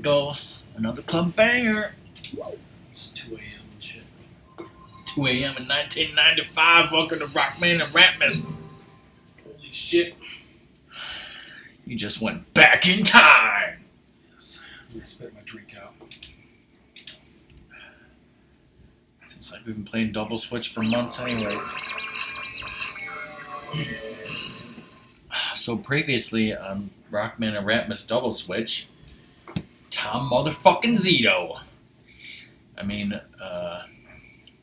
go. Another club banger. It's 2 a.m. and shit. It's 2 a.m. in 1995. Welcome to RockMan and Ratmus. Holy shit. You just went back in time. Yes. I'm gonna spit my drink out. Seems like we've been playing Double Switch for months anyways. So previously on RockMan and Ratmus Double Switch, Tom motherfucking Zito. I mean,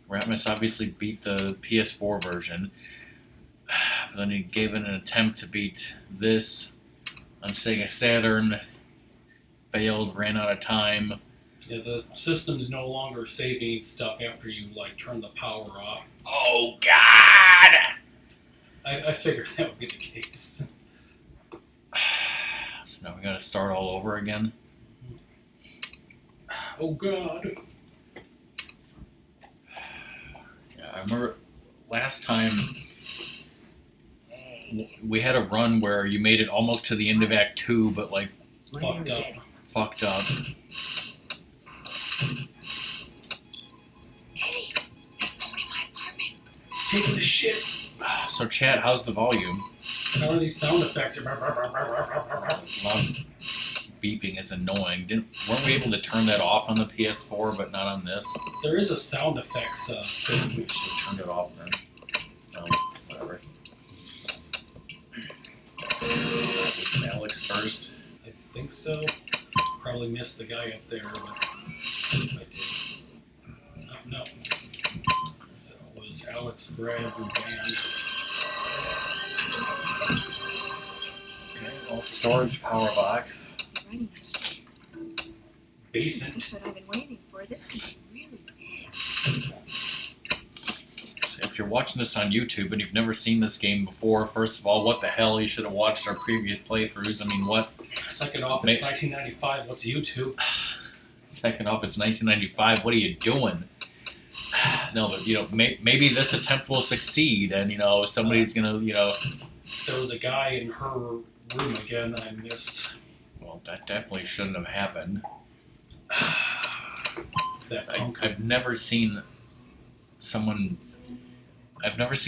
Ratmus obviously beat the PS4 version. But then he gave it an attempt to beat this on Sega Saturn. Failed, ran out of time. Yeah, the system's no longer saving stuff after you, like, turn the power off. Oh, God! I figured that would be the case. So now we gotta start all over again. Oh, God. Yeah, I remember last time we had a run where you made it almost to the end of Act 2, but, like, fucked up. Taking the shit. So, Chad, how's the volume? How are these sound effects? Loud beeping is annoying. Weren't we able to turn that off on the PS4, but not on this? There is a sound effects thing. We should have turned it off then. No, whatever. Was it Alex first? I think so. Probably missed the guy up there, but I did. No. That was Alex, Brad's, and Dan. Okay, well, storage power box. Decent. That's what I've been waiting for. This could be really bad. If you're watching this on YouTube and you've never seen this game before, first of all, what the hell? You should have watched our previous playthroughs. I mean, what? Second off, it's 1995. What's YouTube? Second off, it's 1995. What are you doing? No, but, maybe this attempt will succeed, and, somebody's gonna, There was a guy in her room again that I missed. Well, that definitely shouldn't have happened. I've never seen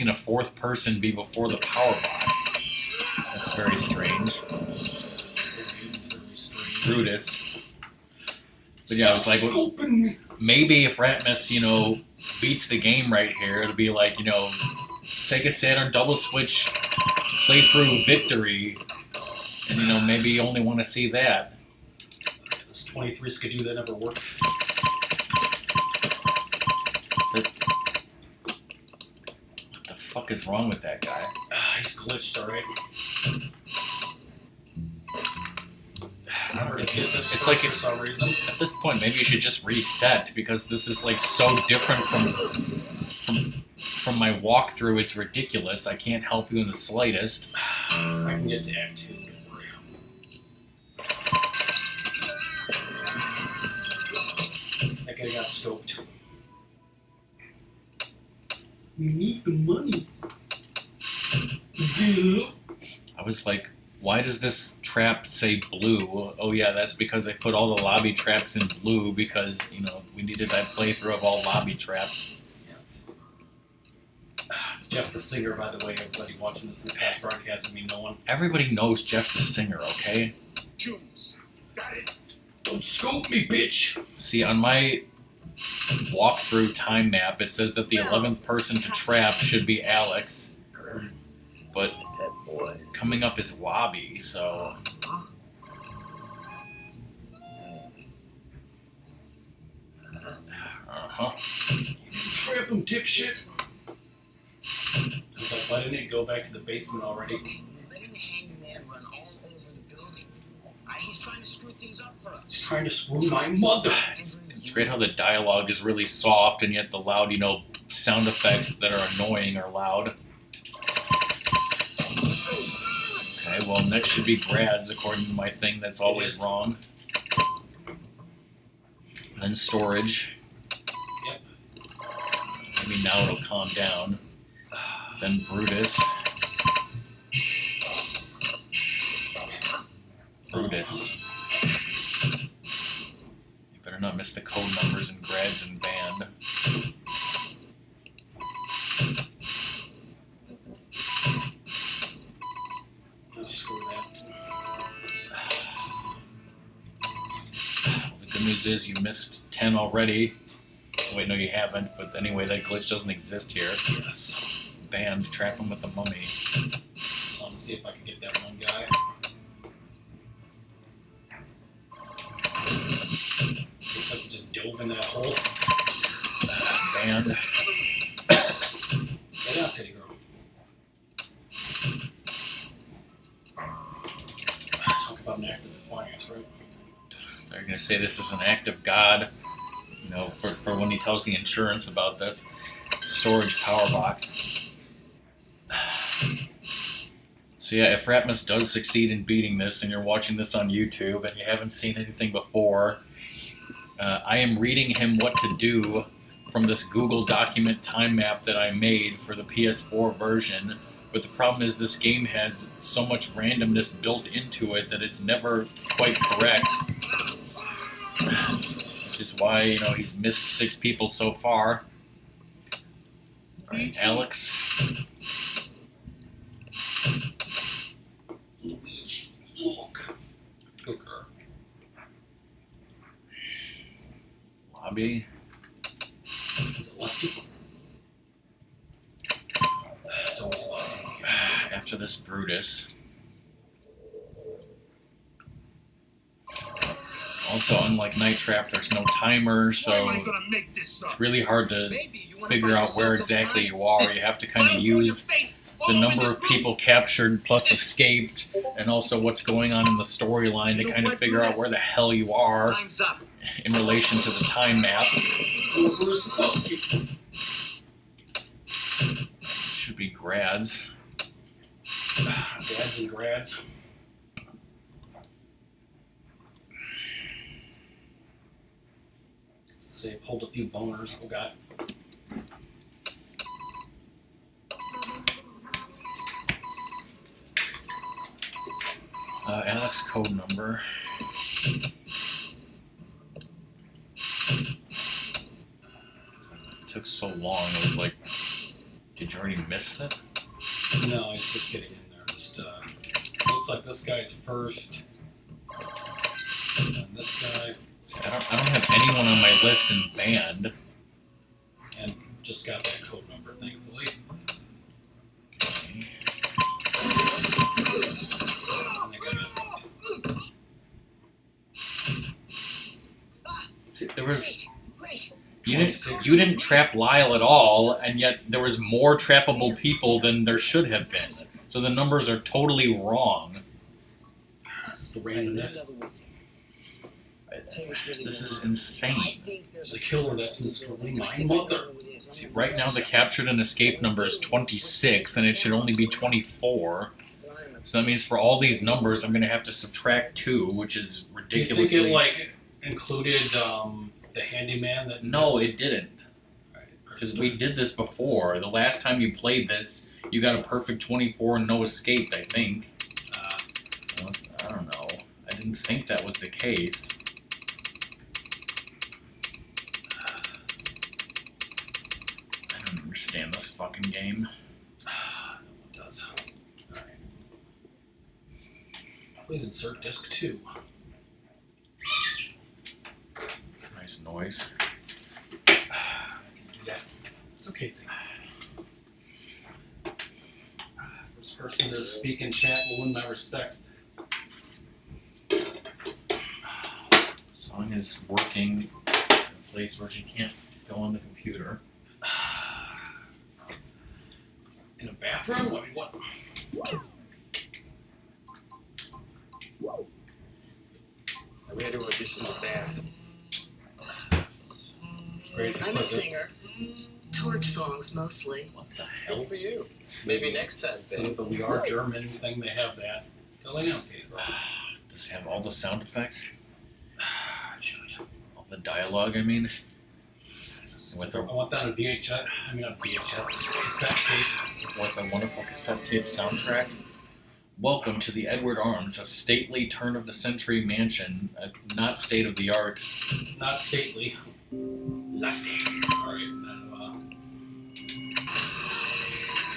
a fourth person be before the power box. That's very strange. Brutus. But yeah, I was like, maybe if Ratmus, beats the game right here, it'll be like, Sega Saturn Double Switch playthrough victory. And, maybe you only want to see that. This 23 skidoo that never worked. What the fuck is wrong with that guy? He's glitched, alright. It's like for some reason. At this point, maybe you should just reset, because this is like so different from my walkthrough. It's ridiculous. I can't help you in the slightest. I can get to Act 2. That guy got scoped. We need the money. Yeah. I was like, why does this trap say blue? Oh yeah, that's because they put all the lobby traps in blue because, we needed that playthrough of all lobby traps. Yes. It's Jeff the Singer, by the way. Everybody watching this in the past broadcast, no one. Everybody knows Jeff the Singer, okay? Got it. Don't scope me, bitch! See, on my walkthrough time map, it says that the 11th person to trap should be Alex. But coming up is lobby, so... Trap him, dipshit! I was like, why didn't it go back to the basement already? Letting the hangman run all over the building. He's trying to screw things up for us. He's trying to screw my mother! It's great how the dialogue is really soft, and yet the loud, sound effects that are annoying are loud. Okay, well, next should be Brad's, according to my thing that's always wrong. Then storage. Yep. Maybe now it'll calm down. Then Brutus. screw that. The good news is you missed 10 already. Wait, no, you haven't. But anyway, that glitch doesn't exist here. Yes. Banned. Trap him with the mummy. So let's see if I can get that one guy. Looks like he just dove in that hole. Banned. Get out, City Girl. Talk about an act of defiance, right? They're going to say this is an act of God. You know, for when he tells the insurance about this. Storage power box. So yeah, if Ratmus does succeed in beating this and you're watching this on YouTube and you haven't seen anything before, I am reading him what to do from this Google document time map that I made for the PS4 version. But the problem is this game has so much randomness built into it that it's never quite correct. Which is why, you know, he's missed 6 people so far. Alright, Alex. Luigi, look. Go girl. Lobby. Is it Lusty? It's always Lusty. After this Brutus. Also, unlike Night Trap, there's no timer, so it's really hard to figure out where exactly you are. You have to kind of use the number of people captured plus escaped, and also what's going on in the storyline to kind of figure out where the hell you are in relation to the time map. Should be grads. Dads and grads. Say, pulled a few boners. Oh god. Alex code number. It took so long. It was like, did you already miss it? No, he's just getting in there. Just looks like this guy's first. And this guy. I don't have anyone on my list in band. And just got that code number, thankfully. Okay. I think I got See, there was Wait. you didn't trap Lyle at all, and yet there was more trappable people than there should have been. So the numbers are totally wrong. That's the randomness. This is insane. The killer that's Mr. My mother. See, right now the captured and escaped number is 26, and it should only be 24. So that means for all these numbers, I'm going to have to subtract 2, which is Do you ridiculously... think it like included the handyman that? No, it didn't. Right, Because we did this before. The last time you played this, you got a perfect 24 and no escaped, I think. Unless, I don't know. I didn't think that was the case. I don't understand this fucking game. It does. All right. Please insert disc 2. Nice noise. It's okay, Zing. First person to speak in chat will win my respect. Song is working in a place where she can't go on the computer. In a bathroom? I mean, what? I read to audition the band. Great. I'm a singer. Torch songs mostly. What the Good hell? for you. Maybe next time, So babe. the We Are German thing, they have that. They'll announce it. Does it have all the sound effects? Should. All the dialogue, I mean? With I a, want that on VHS. I mean, on VHS. Cassette tape. with a wonderful cassette tape soundtrack. Welcome to the Edward Arms, a stately turn-of-the-century mansion, not state-of-the-art. Not stately. Lusty. Alright, now,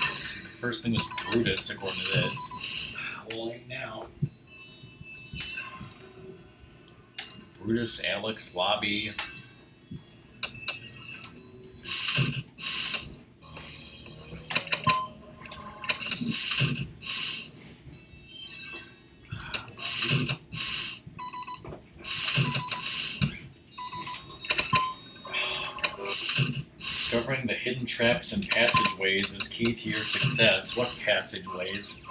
The first thing was Brutus, according to this. Well, ain't now. Brutus, Alex, Lobby. Discovering the hidden traps and passageways is key to your success. What passageways?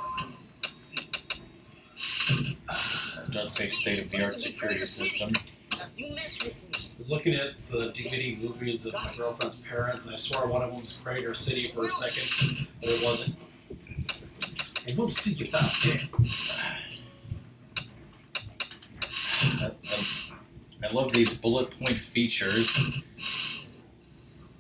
It does say state-of-the-art security system. You mess with me. I was looking at the DVD movies of my girlfriend's parents, and I swear one of them was Crater City for a second, but it wasn't. And we'll see about that. I love these bullet point features.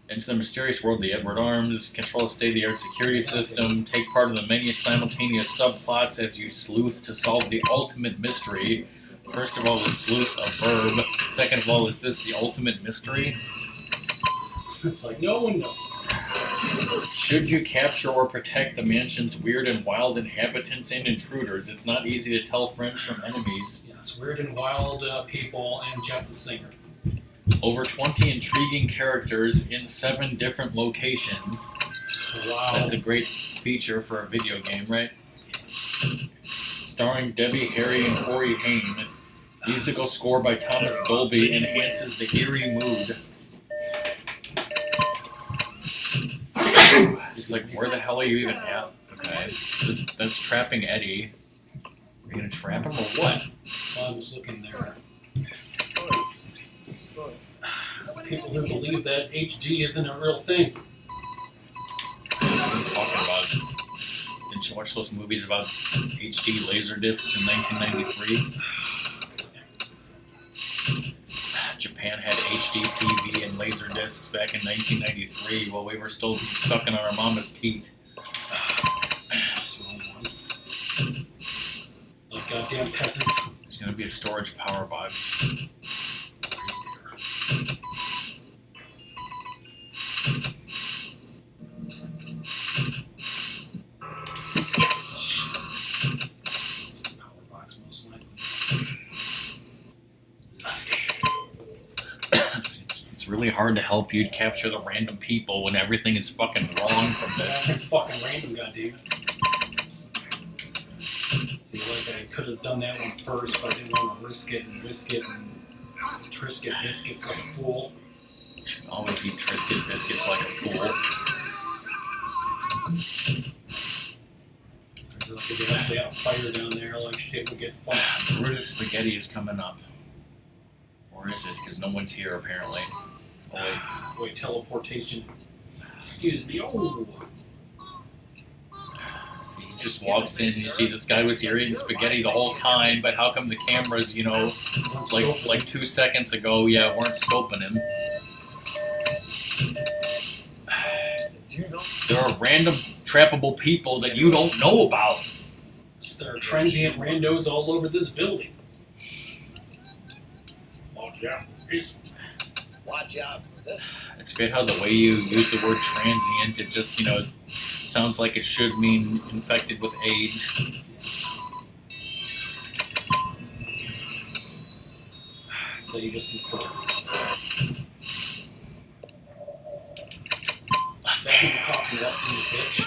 Into the mysterious world of the Edward Arms, control a state-of-the-art security system, take part in the many simultaneous subplots as you sleuth to solve the ultimate mystery. First of all, is sleuth a verb? Second of all, is this the ultimate mystery? It's like, no one knows. Should you capture or protect the mansion's weird and wild inhabitants and intruders? It's not easy to tell friends from enemies. Yes, weird and wild people and Jeff the Singer. Over 20 intriguing characters in 7 different locations. Wow. That's a great feature for a video game, right? Starring Debbie Harry and Corey Haim. Musical score by Thomas Dolby enhances the eerie mood. He's like, where the hell are you even at? Okay, that's trapping Eddie. Are you gonna trap him or what? Well, I was looking there. Story. People who believe that HD isn't a real thing. What are you talking about? Didn't you watch those movies about HD laser discs in 1993? Japan had HD TV and laser discs back in 1993 while we were still sucking on our mama's teeth. Like goddamn peasants. There's gonna be a storage power box. It's really hard to help you capture the random people when everything is fucking wrong from this. It's fucking random, goddammit. Feel like I could have done that one first, but I didn't want to risk it and Trisket biscuits like a fool. You should always eat Trisket biscuits like a fool. Like if they actually had a fire down there, like shit would get fucked. Brutus Spaghetti is coming up. Or is it? Because no one's here apparently. Oh Wait, teleportation. Excuse me. Oh, wait. He just walks in and you see this guy was here eating spaghetti the whole time, but how come the cameras, like 2 seconds ago, weren't scoping him? There are random trappable people that you don't know about. there are transient randos all over this building. Watch out for this. Watch out for this. It's great how the way you use the word transient, it just, sounds like it should mean infected with AIDS. So you just infer. Back in the coffee, Lusty, you bitch.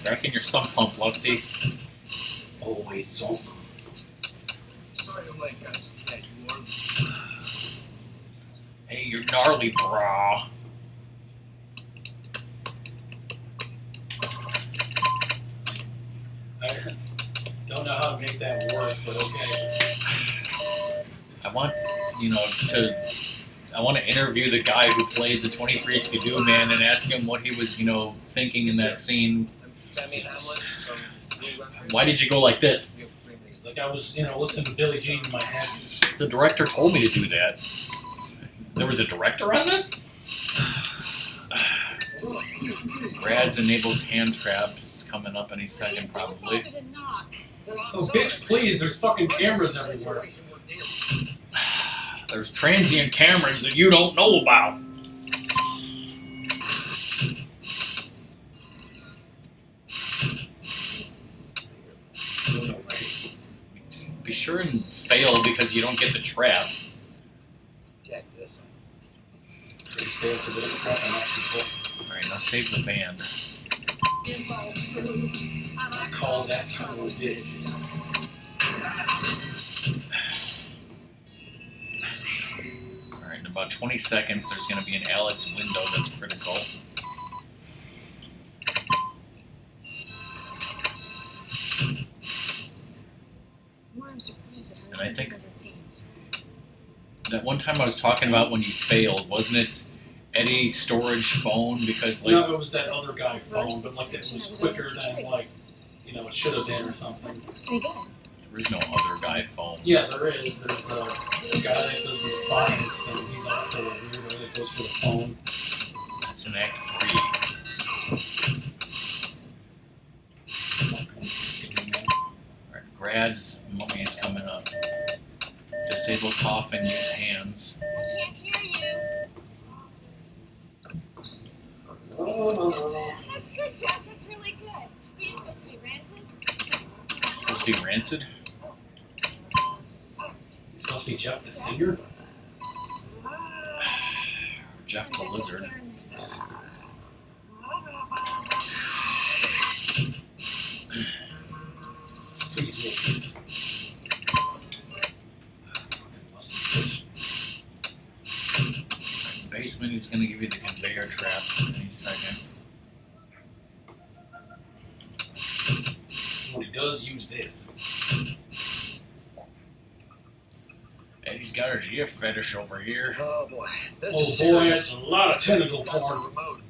Back in your sump pump, Lusty. Always so. Sorry to wake up. Hey, you're gnarly, brah. I don't know how to make that work, but okay. I want to interview the guy who played the 23 Skidoo Man and ask him what he was, thinking in that scene. Why did you go like this? Like I was, listening to Billie Jean in my head. The director told me to do that. There was a director on this? Grads enables hand trap. It's coming up any second, probably. Oh, bitch, please, there's fucking cameras everywhere. There's transient cameras that you don't know about. sure and fail because you don't get the trap. Check this out. They failed to get a trap enough people. Alright, now save the band. I call that tunnel vision. Alright, in about 20 seconds, there's going to be an Alex window that's critical. More I'm surprised at And how I think- as it seems. That one time I was talking about when you failed, wasn't it Eddie's storage phone? Because, like, No, it was that other guy phone, but like it was quicker than like, you know, it should have been or something. That's pretty good. there is no other guy phone. Yeah, there is. There's the guy that does the finance thing. He's also a weirdo that goes for the phone. That's an Act 3. Alright, Grad's mummy is coming up. Disable cough and use hands. I can't hear you. That's good, Jeff. That's really good. Are you supposed to be rancid? Supposed to be rancid? He's supposed to be Jeff the singer. Jeff the lizard. Please, Wolfies. Basement, he's gonna give you the conveyor trap any second. When he does use this. Hey, he's got a GIF fetish over here. Oh boy. This Oh is boy, serious. that's a lot of tentacle Got the porn. remote.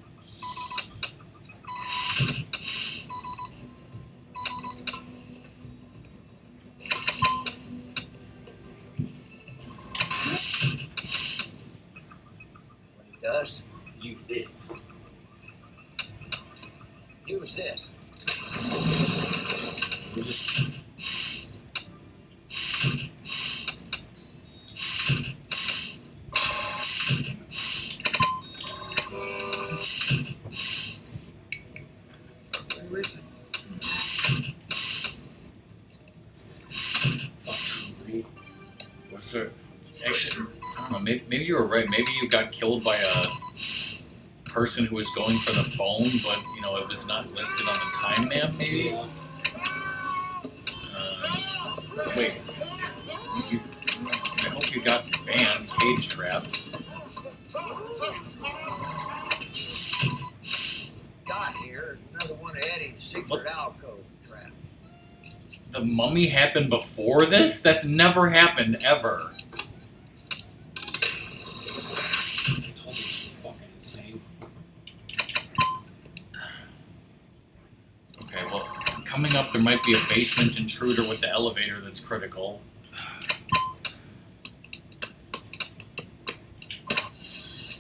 When he does, Use this. use this. We just Where is it? fucking read. Was there? Actually, I don't know. Maybe you were right. Maybe you got killed by a person who was going for the phone, but you know it was not listed on the time map. Maybe. Yeah. Wait. You, I hope you got banned. Cage trap. Got here. Another one of Eddie's secret What? alcove trap. The mummy happened before this? That's never happened ever. I told you this was fucking insane. Okay, well, coming up there might be a basement intruder with the elevator that's critical.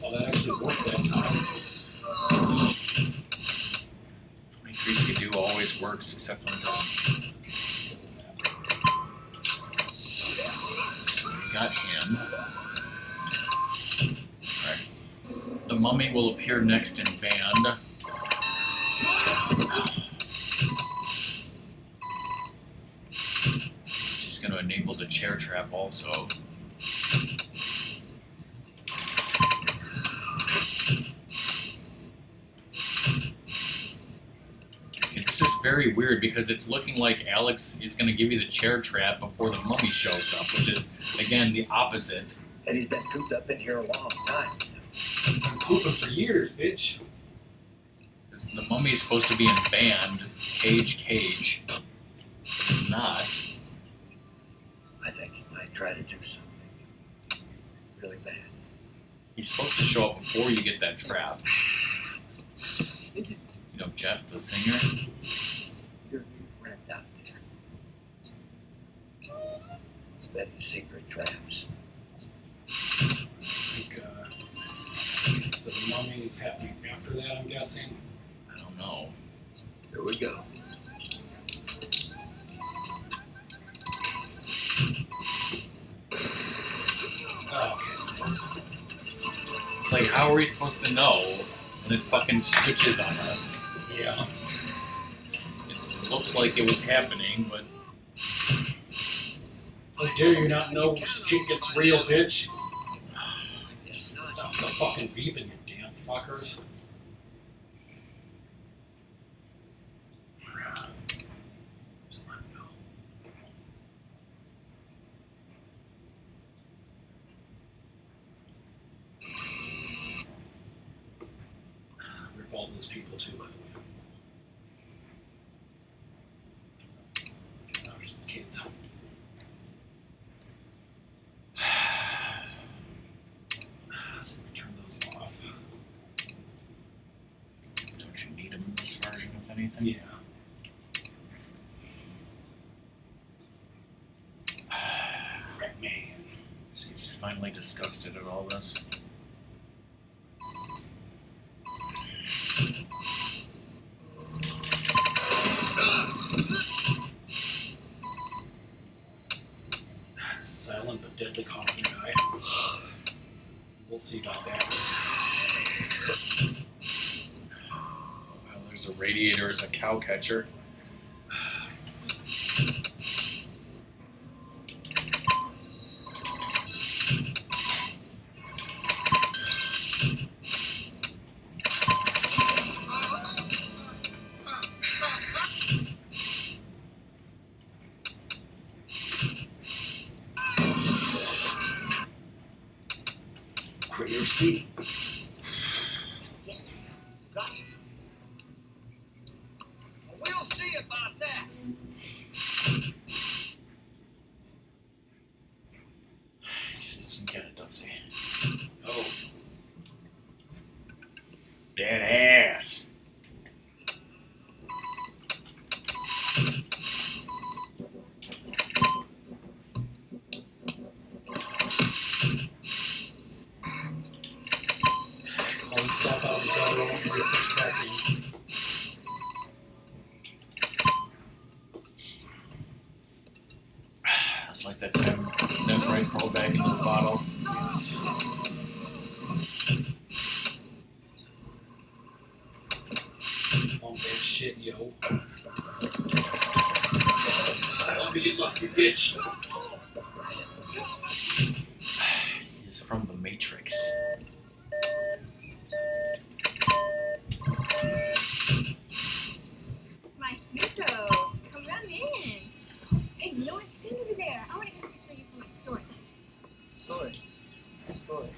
Well, that actually worked that time. 23 Skidoo always works except when it doesn't. We got him. Alright. The mummy will appear next in band. She's going to enable the chair trap also. Okay, this is very weird because it's looking like Alex is going to give you the chair trap before the mummy shows up, which is, again, the opposite. Eddie's been cooped up in here a long time. I've been pooping for years, bitch. 'Cause the mummy is supposed to be in band, cage. But it's not. I think he might try to do something really bad. He's supposed to show up before you get that trap. You know, Jeff, the singer. Your new friend out there. Eddie's secret traps. I think, so the mummy is happening after that, I'm guessing. I don't know. Here we go. Oh, okay. It's like, how are we supposed to know when it fucking switches on us? Yeah. It looked like it was happening, but How dare you not know shit gets real, bitch? I guess not. Stop the fucking beeping, you damn fuckers. Rip all those people too, by the way. Options, kids. So we turn those off. Don't you need them in this version, if anything? Yeah. RockMan. So you're just finally disgusted at all this. Silent but deadly coffin guy. We'll see about that. Well, there's a radiator as a cow catcher. Clear C. Got it. We'll see about that. He just doesn't get it, does he? Oh, Dead ass. call himself out of the gutter on the protecting. It's like that time Nephrite crawled back into the bottle. Yes. Bump that shit, yo. Help me, you lusty bitch. He's from the Matrix. My Snoopdo, come on in. Hey, no one stand over there. I want to get a picture of you for my story. Story.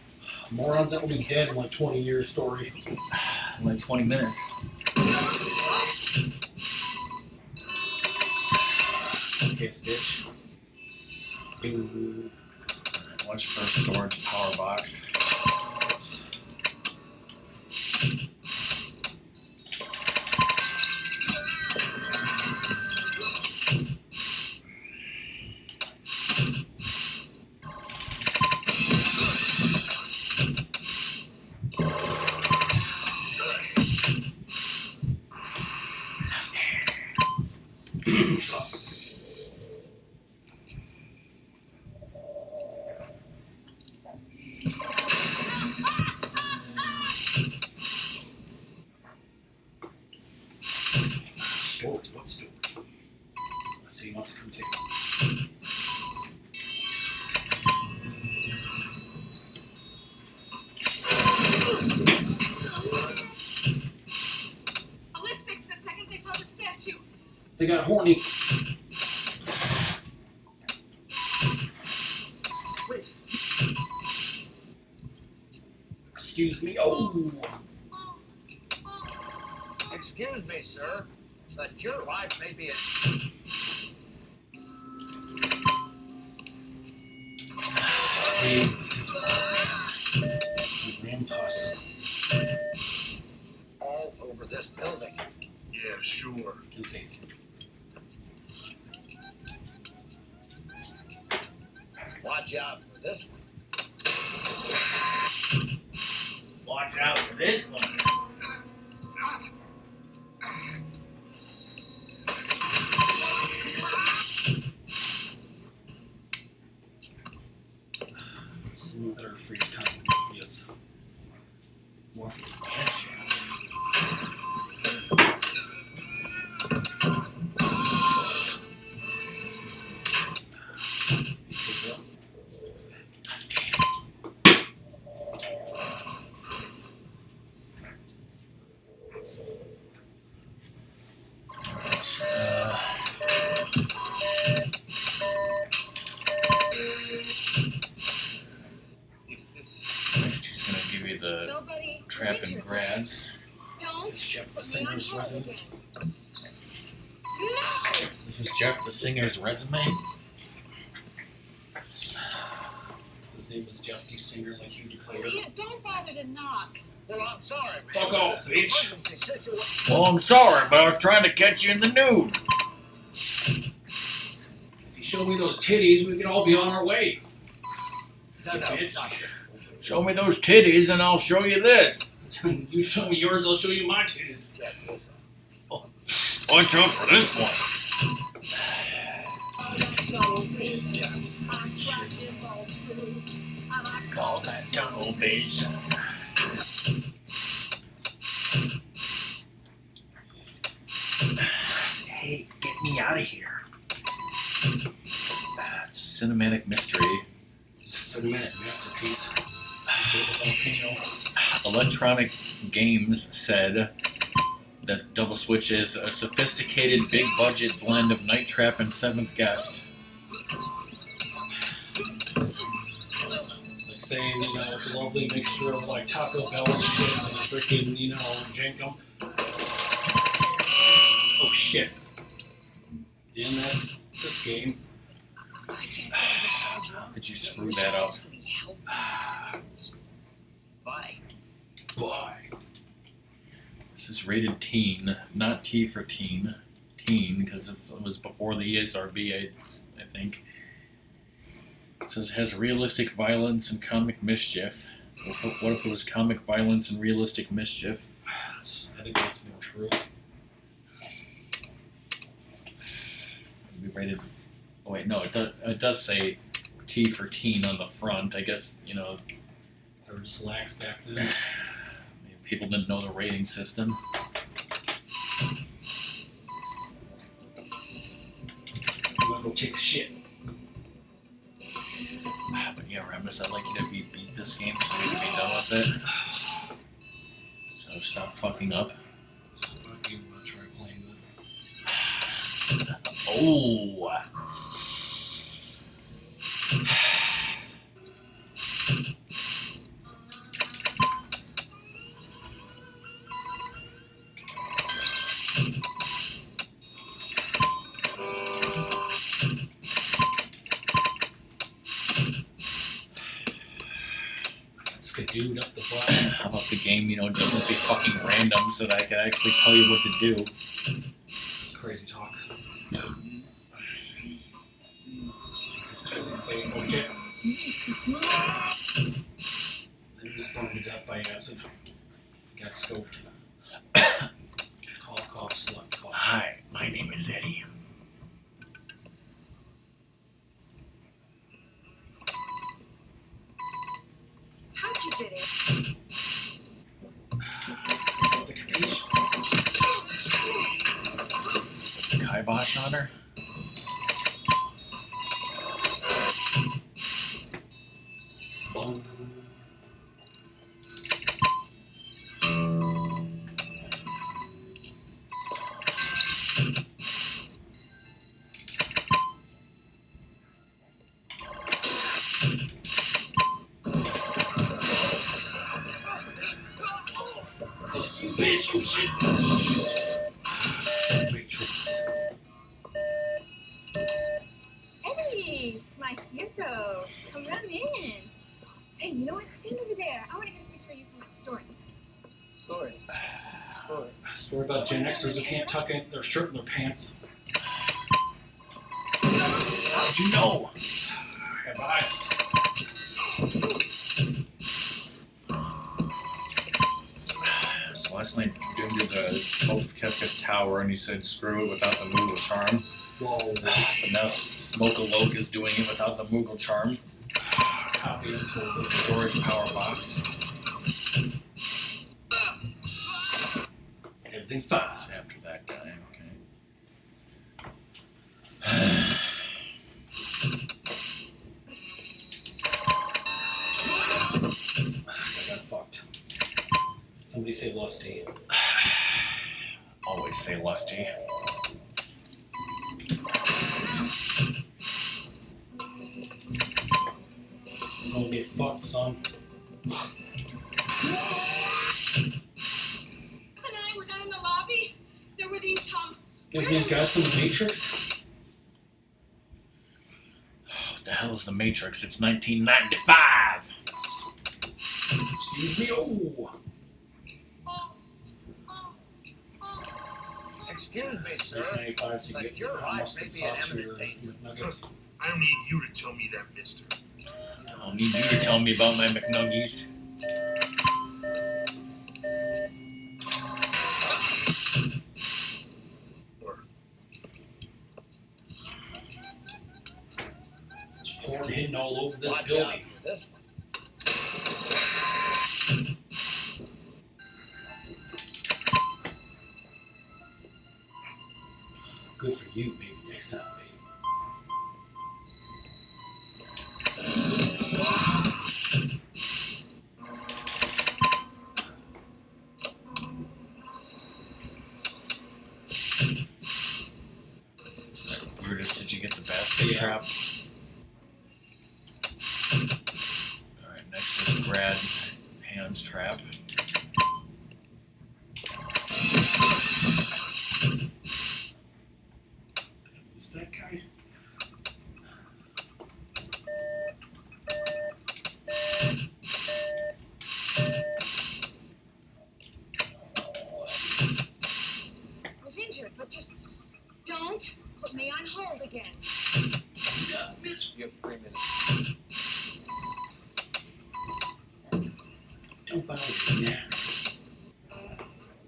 Morons that will be dead in like 20 years story. Like 20 minutes. Kiss, bitch. Bing. Watch for a storage power box. Oops. Story? What story? Let's see, must continue. Ballistic the second they saw the statue. They got horny. Excuse me. Oh. Excuse me, sir, but your life may be in. Hey, this is Ram tosser. All over this building. Yeah, sure. Insane. Watch out for this one. Watch out for this one. Better freeze time. Yes. Morpheus dance shaft. These Next, he's gonna give you the Nobody. trap and grabs. Don't. This is Jeff the Singer's residence. No. This is Jeff the Singer's resume. His name is Jeff D. Singer, like you declared. Yeah, don't bother to knock. Well, I'm sorry, man. Fuck off, bitch. Emergency situation. Well, I'm sorry, but I was trying to catch you in the nude. If you show me those titties, we can all be on our way. No, Bitch. not here. Show me those titties and I'll show you this. You show me yours, I'll show you my titties. Yeah, listen. Watch out for this one. Call that tunnel vision. Hey, get me out of here. It's a cinematic mystery. Cinematic masterpiece. Joe the Volcano. Electronic Games said that Double Switch is a sophisticated, big-budget blend of Night Trap and Seventh Guest. Like saying, you know, it's a lovely mixture of like Taco Bell shit and freaking, you know, Jenkum. Oh shit. And that's this game. How could you screw that up? Bye. Bye. This is rated teen, not T for teen. Teen, because it was before the ESRB, I think. It says it has realistic violence and comic mischief. What if it was comic violence and realistic mischief? I think that's more true. We rated. Oh wait, no, it does say T for teen on the front. I guess, you know, They were just lax back then. maybe people didn't know the rating system. I'm gonna go take a shit. But yeah, Ratmus, I'd like you to beat this game so we can be done with it. So stop fucking up. Fuck you, I'm gonna try playing this. Oh! Skadooed up the butt. How about the game, you know, doesn't be fucking random so that I can actually tell you what to do? Crazy talk. It's totally safe. Oh shit. They just burned to death by acid. Got scoped. Cough, cough, slut, cough. Hi, my name is Eddie. How'd you get it? The capiche? The kibosh on her? Boom. Bitch, oh shit. Matrix. Eddie, my hero. Come on in. Hey, you know what? Stand over there. I want to get a picture of you for my story. Story. Story. Story about Gen Xers who can't tuck in their shirt in their pants. How'd you know? Okay, bye. So last night, Doom did the Cult of Kefka's Tower and he said screw it without the Moogle Charm. Whoa. But now Smoke Alok is doing it without the Moogle Charm. Copy and told it. Storage power box. Everything's fine. It's after that guy, okay. I got fucked. Somebody say lusty. Always say lusty. get fucked, son. And I were down in the lobby. There were these Get these guys from the Matrix. What the hell is the Matrix? It's 1995. Excuse me. Oh. Excuse me, sir. 95, so you But get your life mustard may be in sauce or eminent danger. McNuggets. I don't need you to tell me that, mister. I don't need you to tell me about my McNuggies. There's porn hidden all over this Watch out building. for this one. Good for you, maybe next time, baby. Brutus, did you get the basket Yeah. trap? Alright, next is Grad's hands trap. Is that guy? I was injured, but just don't put me on hold again. You have 3 minutes. Don't bother me now.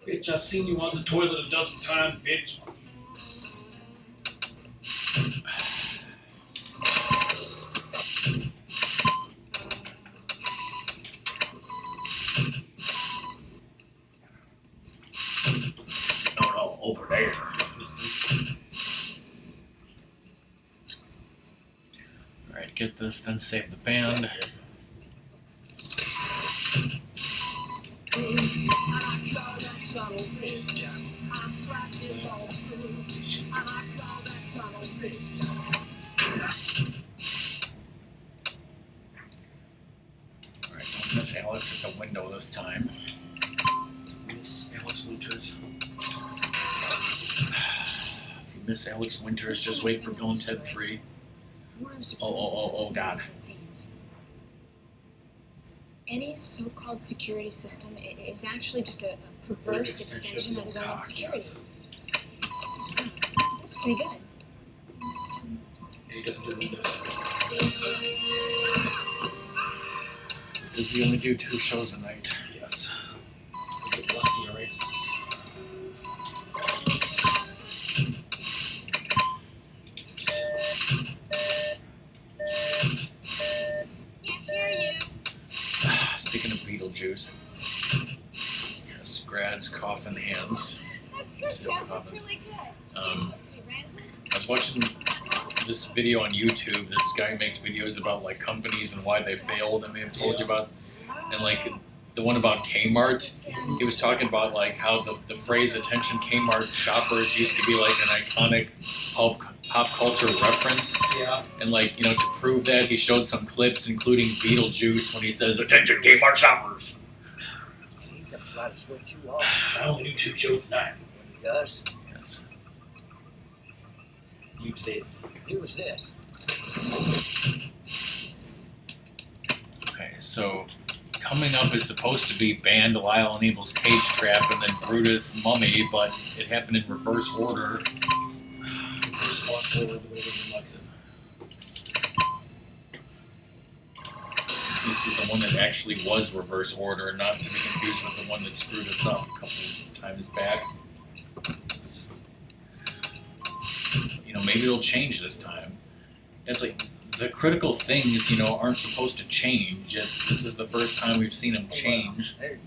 Bitch, I've seen you on the toilet a dozen times, bitch. No, over there. Alright, get this, then save the band. Alright, don't miss Alex at the window this time. Miss Alex Winters. If you miss Alex Winters, just wait for Bill and Ted 3. Oh, God. Any so-called security system is actually just a perverse extension of his own insecurity. That's pretty good. Yeah, he doesn't do it. Does he only do 2 shows a night? Yes. A bit lusty, alright? Can't hear you. Speaking of Beetlejuice, yes, Grad's coffin hands. That's good, Still Jeff. That's happens. really good. I was watching this video on YouTube. This guy makes videos about like companies and why they failed. I may have told you about, and like the one about Kmart. He was talking about like how the phrase "attention Kmart shoppers" used to be like an iconic pop culture reference. Yeah. And like, you know, to prove that, he showed some clips, including Beetlejuice, when he says, "Attention Kmart shoppers." See, the blood is way too off. I only do 2 shows a night. He does. Yes. Use this. Use this. Okay, so coming up is supposed to be Band, Lyle and Abel's Cage Trap, and then Brutus, Mummy, but it happened in reverse order. Just walk forward the way everyone likes it. This is the one that actually was reverse order, not to be confused with the one that screwed us up a couple times back. You know, maybe it'll change this time. It's like the critical things, you know, aren't supposed to change. Yet this is the first time we've seen them change. There you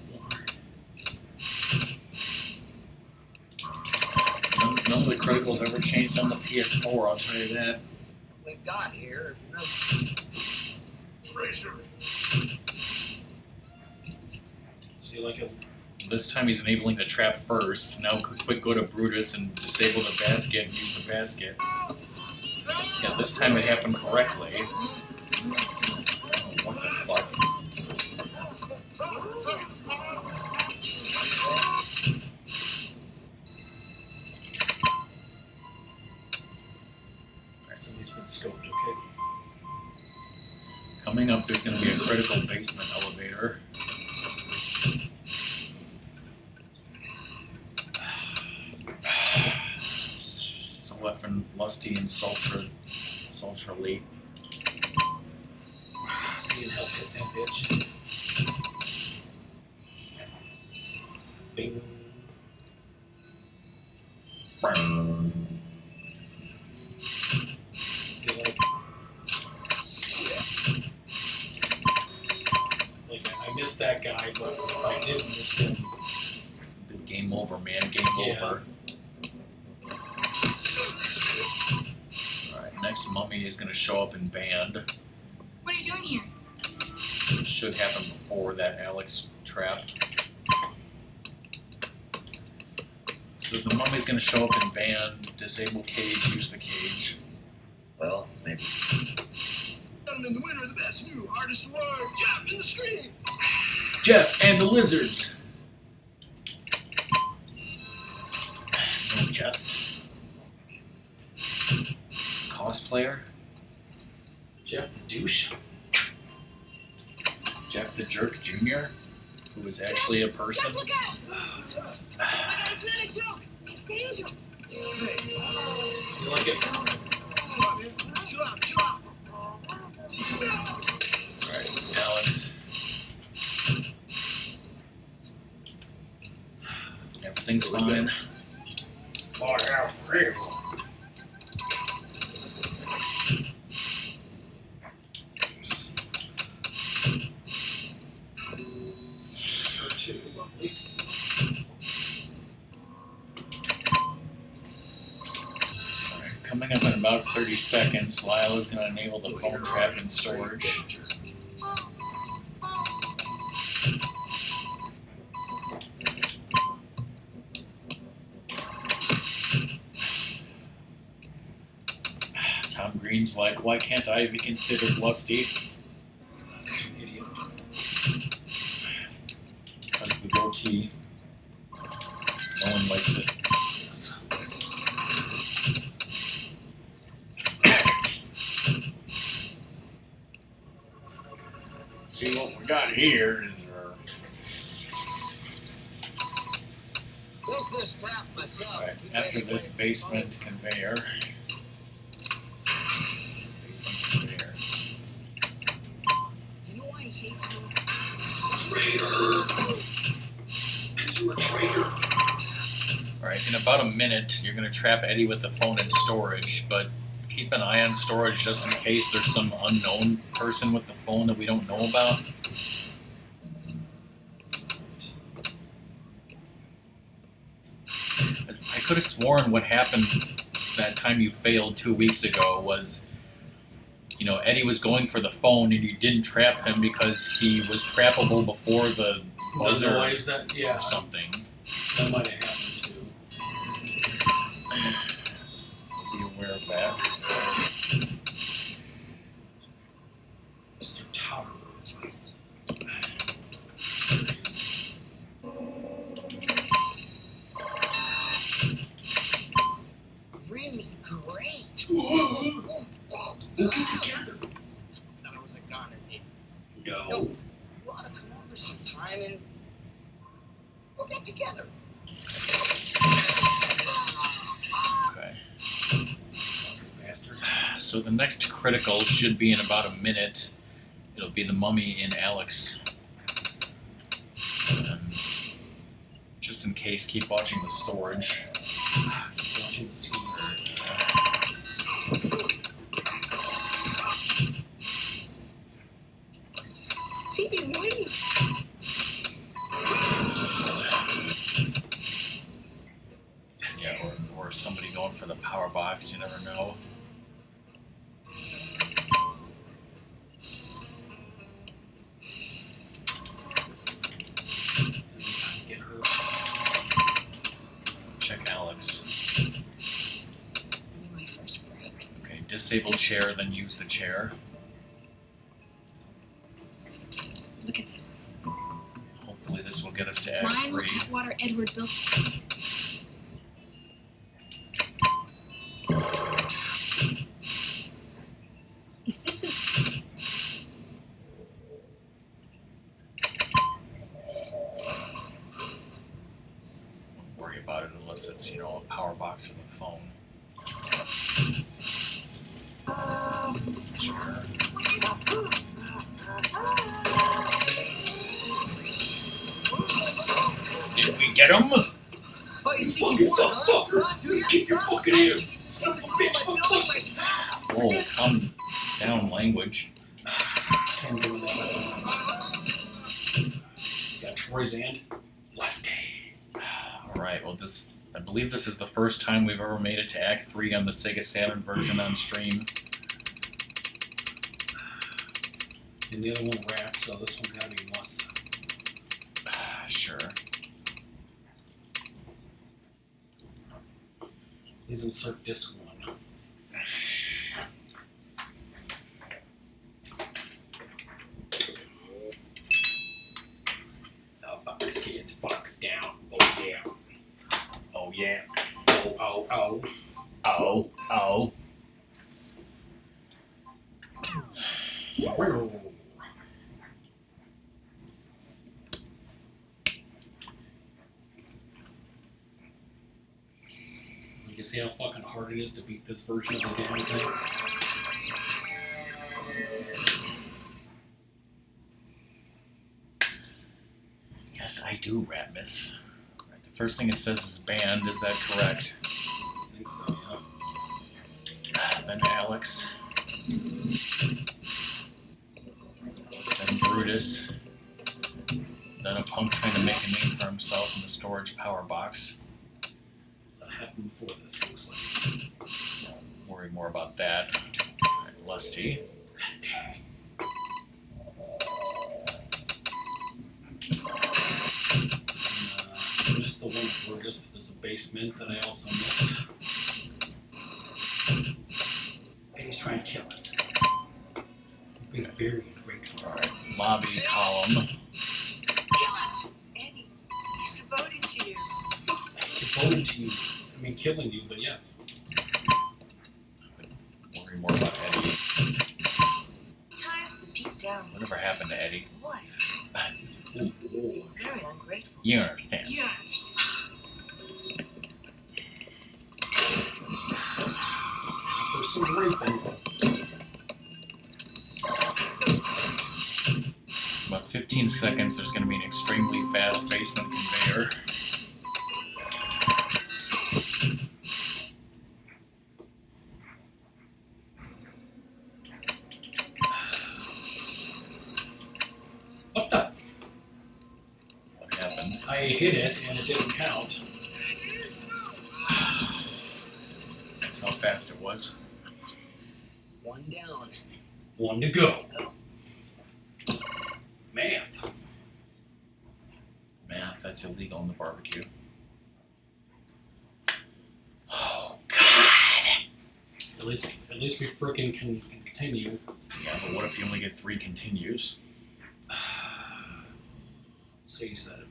None of the criticals ever changed on the PS4, I'll tell you that. What we got here is nothing. Treasure. See, like a This time he's enabling the trap first. Now quick go to Brutus and disable the basket and use the basket. Yeah, this time it happened correctly. Oh, what the butt. Somebody's been scoped, okay? Coming up, there's going to be a critical basement elevator. So effing lusty and sultry. See and help this in, bitch. Bing. Feel like I missed that guy, but if I didn't miss him, Game over, man. Game Yeah. over. Alright, next mummy is going to show up in band. What are you doing here? It should happen before that Alex trap. So the mummy's going to show up in band, disable cage, use the cage. Well, maybe. Gentlemen, the winner of the best new artist award, Jeff in the screen. Jeff and the Lizards! No, Jeff. Cosplayer? Jeff the douche. Jeff the Jerk Jr., who is actually a person. Look out! It's not a joke. It's dangerous. You like it? Come on, man. Chill out, chill out. Alright, Alex. Everything's fine. I have real. Lovely. Alright, coming up in about 30 seconds, Lila's going to enable the phone trap in storage. Tom Green's like, why can't I be considered lusty? Idiot. Because the goatee. No one likes it. See what we got here is our... Built this trap myself. Alright, after this basement conveyor. Basement conveyor. You know why he hates me? Traitor! Because you're a traitor. Alright, in about a minute, you're going to trap Eddie with the phone in storage, but keep an eye on storage just in case there's some unknown person with the phone that we don't know about. I could have sworn what happened that time you failed 2 weeks ago was, you know, Eddie was going for the phone and you didn't trap him because he was trappable before the buzzer Why is that? Yeah, or something. that might have happened too. So be aware of that. Mr. Tower. Really great. We'll get together. Thought I was a goner, dude. No. You ought to come over sometime and we'll get together. Okay. Bastard. So the next critical should be in about a minute. It'll be the mummy in Alex. Just in case, keep watching the storage. Watching the skis. Phoebe, what are you? Yeah, or somebody going for the power box, you never know. Get her. Check Alex. Give me my first break. Okay, disable chair, then use the chair. get us to Act Mine 3. Atwater Edward built. If this is Don't worry about it unless it's, a power box or the phone. Did we get him? Oh, you Fucking fucker! Kick your fucking ass! Son of a bitch! Fuck! Whoa, calm down, language. Same doing this. Got Troy's hand. Lusty. Alright, well I believe this is the first time we've ever made it to Act 3 on the Sega Saturn version on stream. And the other one wrapped, so this one's gotta be must. Sure. Please insert disc one. Oh, fuck this kid's fuck down. Oh yeah. Oh yeah. Oh, oh, oh. Oh, oh. You can see how fucking hard it is to beat this version of the damn thing. Yes, I do, Ratmus. Right, the first thing it says is banned. Is that correct? I think so, yeah. Then Alex. Then Brutus. Then a punk trying to make a name for himself in the storage power box. That happened before this, looks like. Don't worry more about that. Right, Lusty. Just the one where there's a basement that I also missed. And he's trying to kill us. Being very ungrateful. Alright, lobby column. Kill us! Eddie, he's devoted to you. Devoted to you. I mean, killing you, but yes. Worry more about Eddie. Tired deep down. Whatever happened to Eddie? What? Ooh, ooh. Very ungrateful. You understand. Yeah. For some raping. About 15 seconds, there's going to be an extremely fast basement conveyor. What the? What happened? I hit it and it didn't count. That's how fast it was. One down. One to go. Math. Math, that's illegal in the barbecue. Oh, God! At least we frickin' can continue. Yeah, but what if you only get 3 continues? So you said it.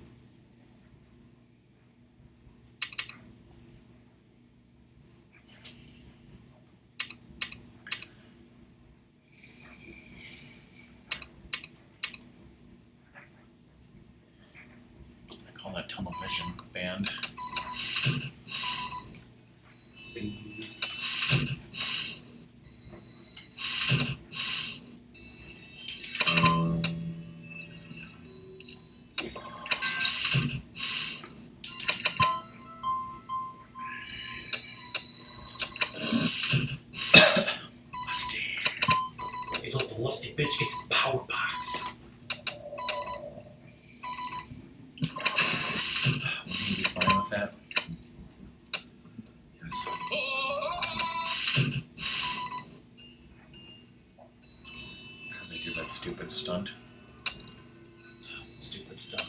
I call that tunnel vision band. Lusty. It's like the lusty bitch gets the power box. Would you be fine with that? They do that stupid stunt. Stupid stuff.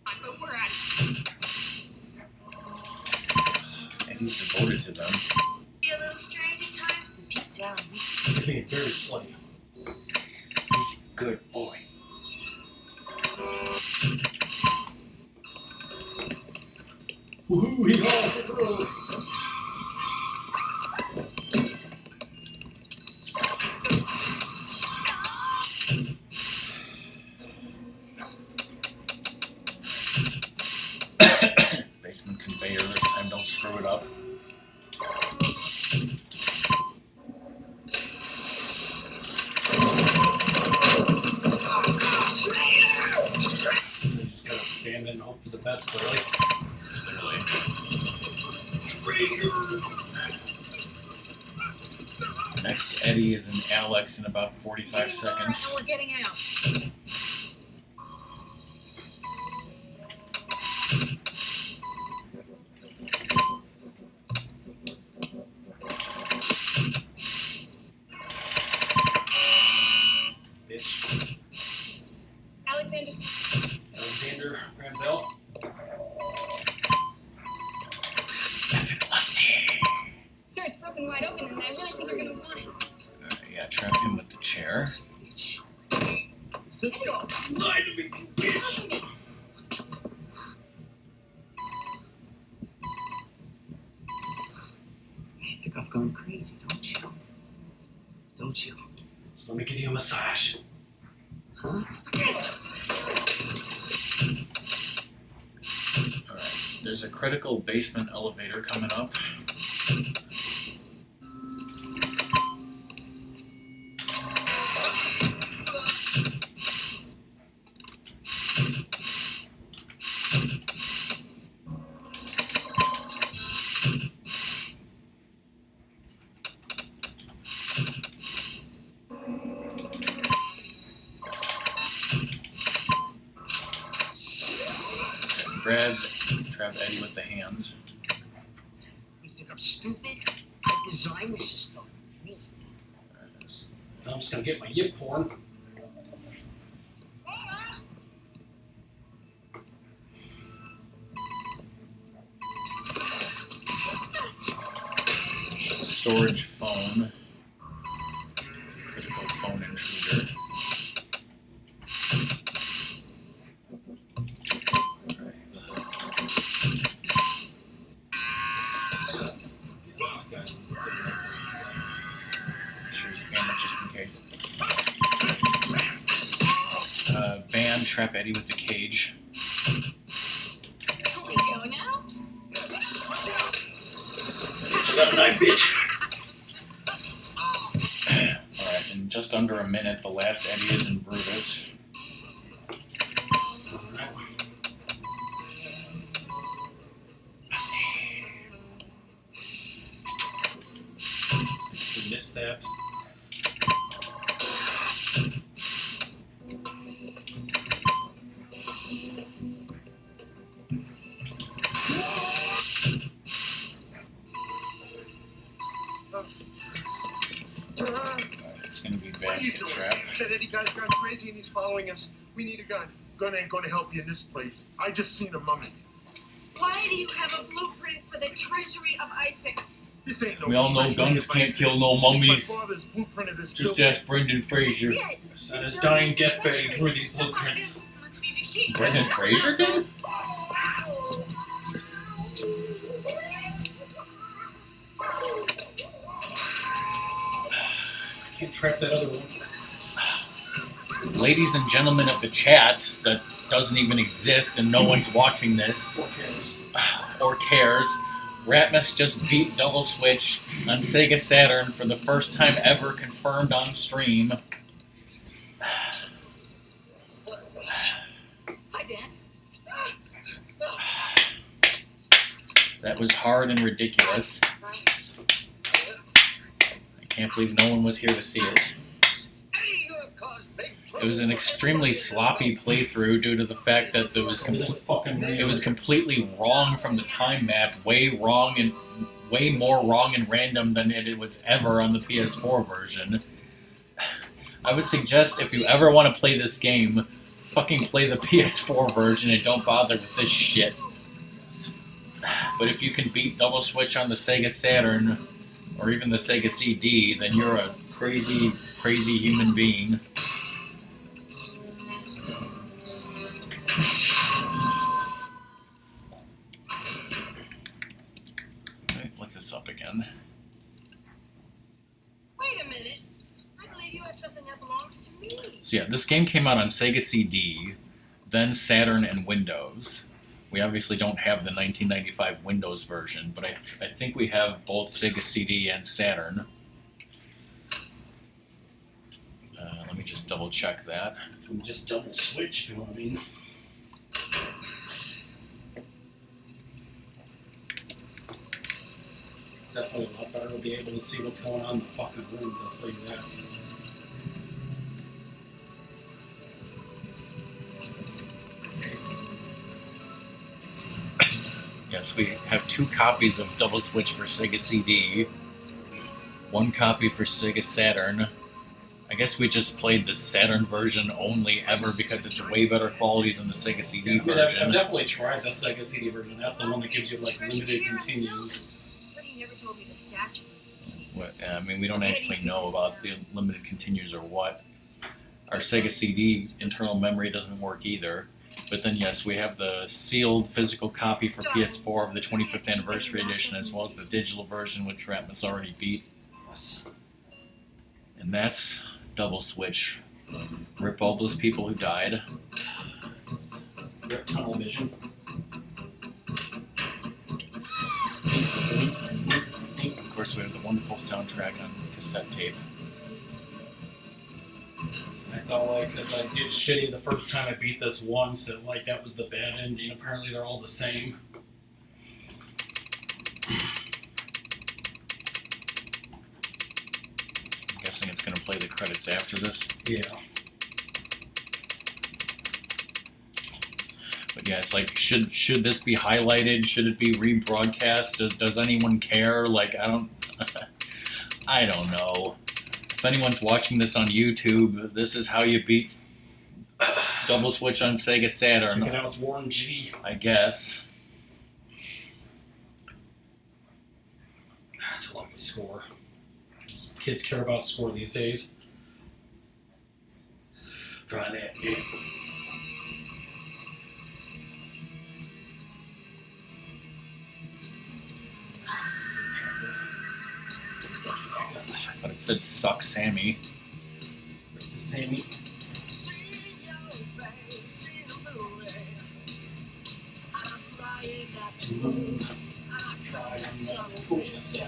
I hope we're at And he's devoted to them. Be a little strange at times, but deep down, You're being very slutty. He's Good boy. Woohoo, he hauled it through. Basement conveyor this time, don't screw it up. You just gotta stand and hope for the best, clearly. Clearly. Next Eddie is in Alex in about 45 seconds. And we're getting out. Bitch. Alexander Graham Bell. Effing lusty. Sir, it's broken wide open, and I really think you're gonna want it. Yeah, trap him with the chair. Lie to me, you bitch. You think I've gone crazy, don't you? Don't you? So let me give you a massage. Huh? Alright, there's a critical basement elevator coming up. Grabs, trap Eddie with the hands. You think I'm stupid? I designed the system. Me. I'm just gonna get my yip porn. Storage phone. Critical phone intruder. This guy's Sure, scan it just in case. Bam, trap Eddie with the cage. Here we go now. you got a knife, bitch. Alright, in just under a minute, the last Eddie is in Brutus. Alright. You missed that. It's gonna be What are you basket doing? trap. That Eddie guy's gone crazy and he's following us. We need a gun. Gun ain't gonna help you in this place. I just seen a mummy. Why do you have a blueprint for the treasury of Isaac? This ain't no We all know treasury guns of can't ISIS. kill no mummies. My father's blueprint of this Just building. ask Brendan Fraser. On his dying deathbed, he drew these blueprints. This must be the key. Brendan Fraser did? Can't track that other one. Ladies and gentlemen of the chat that doesn't even exist and no one's watching this Who cares? or cares, Ratmus just beat Double Switch on Sega Saturn for the first time ever confirmed on stream. Hi, Dad. That was hard and ridiculous. I can't believe no one was here to see it. It was an extremely sloppy playthrough due to the fact that there was This is fucking it was completely wrong from the time map, way wrong and way more wrong and random than it was ever on the PS4 version. I would suggest if you ever want to play this game, fucking play the PS4 version and don't bother with this shit. But if you can beat Double Switch on the Sega Saturn or even the Sega CD, then you're a crazy, crazy human being. Look this up again. Wait a minute. I believe you have something that belongs to me. So yeah, this game came out on Sega CD, then Saturn and Windows. We obviously don't have the 1995 Windows version, but I think we have both Sega CD and Saturn. Let me just double check that. We just double switch, you know what I mean? Definitely a lot better to be able to see what's going on in the fucking rooms, I'll tell you that. Yes, we have 2 copies of Double Switch for Sega CD, 1 copy for Sega Saturn. I guess we just played the Saturn version only ever because it's way better quality than the Sega CD version. I've definitely tried the Sega CD version. That's the one that gives you like limited continues. But he never told me the statue was the key. What, I mean, we don't actually know about the limited continues or what. Our Sega CD internal memory doesn't work either. But then, yes, we have the sealed physical copy for PS4 of the 25th Anniversary Edition, as well as the digital version, which Ratmus already beat. Yes. And that's Double Switch. Rip all those people who died. Rip Tunnel Vision. Of course, we have the wonderful soundtrack on cassette tape. I felt like, as I did shitty the first time I beat this once, that like that was the bad ending. Apparently they're all the same. I'm guessing it's going to play the credits after this. Yeah. But yeah, it's like, should this be highlighted? Should it be rebroadcast? Does anyone care? Like, I don't know. If anyone's watching this on YouTube, this is how you beat Double Switch on Sega Saturn. Check it out, it's Warren G. I guess. That's a lovely score. Kids care about score these days. Try that, yeah. I thought it said "Suck Sammy." Where's the Sammy? To move. Try not to twist.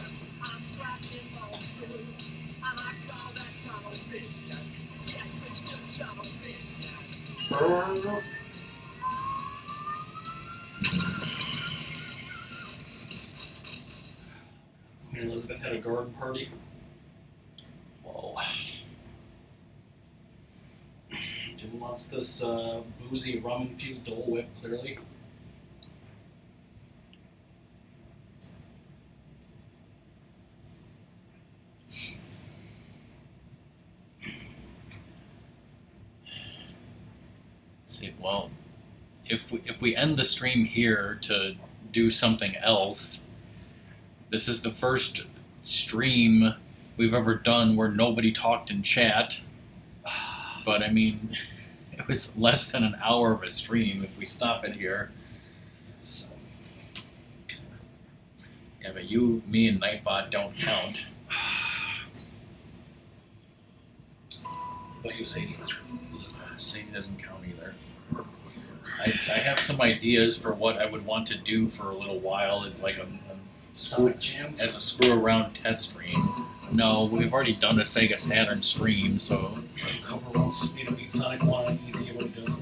Queen Elizabeth had a garden party. Whoa. Jim wants this boozy rum-infused Dole Whip, clearly. See, well, if we end the stream here to do something else, this is the first stream we've ever done where nobody talked in chat. But I mean, it was less than an hour of a stream if we stop it here. So, yeah, but you, me, and Nightbot don't count. What you, Sadie? Sadie doesn't count either. I have some ideas for what I would want to do for a little while as like a Sonic Jams? as a screw around test stream. No, we've already done a Sega Saturn stream, so Cover wants me to beat Sonic 1 on easy, what he does.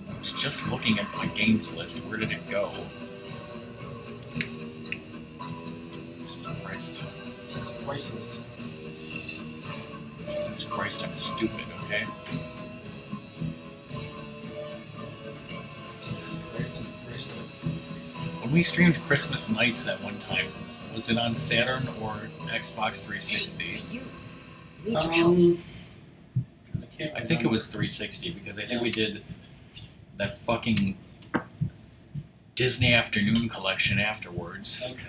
I was just looking at my games list. Where did it go? Jesus Christ. This is priceless. Jesus Christ, I'm stupid, okay? Jesus Christ, I'm priceless. When we streamed Christmas Nights that one time, was it on Saturn or Xbox 360? You need your help. I I think it was 360 because I think we did that fucking Disney Afternoon collection afterwards. Okay,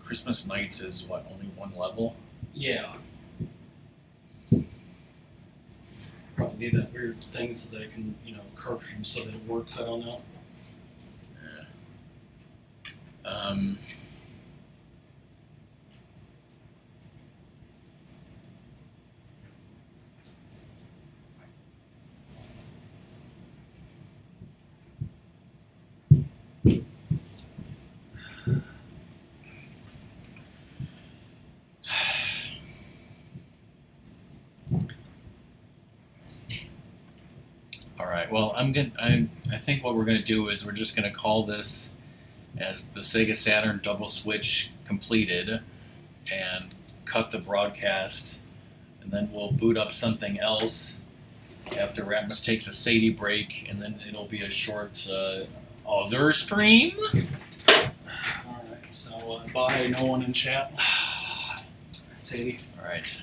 Christmas Nights is what, only one level? Yeah. Probably need that weird thing so that it can, curve so that it works. I don't know. Um, all right. Well, I think what we're gonna do is we're just gonna call this as the Sega Saturn double switch completed, and cut the broadcast, and then we'll boot up something else after Ratmus takes a Sadie break, and then it'll be a short other stream. Alright, so bye, no one in chat. Sadie. All right.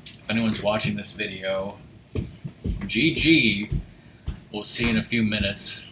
If anyone's watching this video, GG. We'll see you in a few minutes.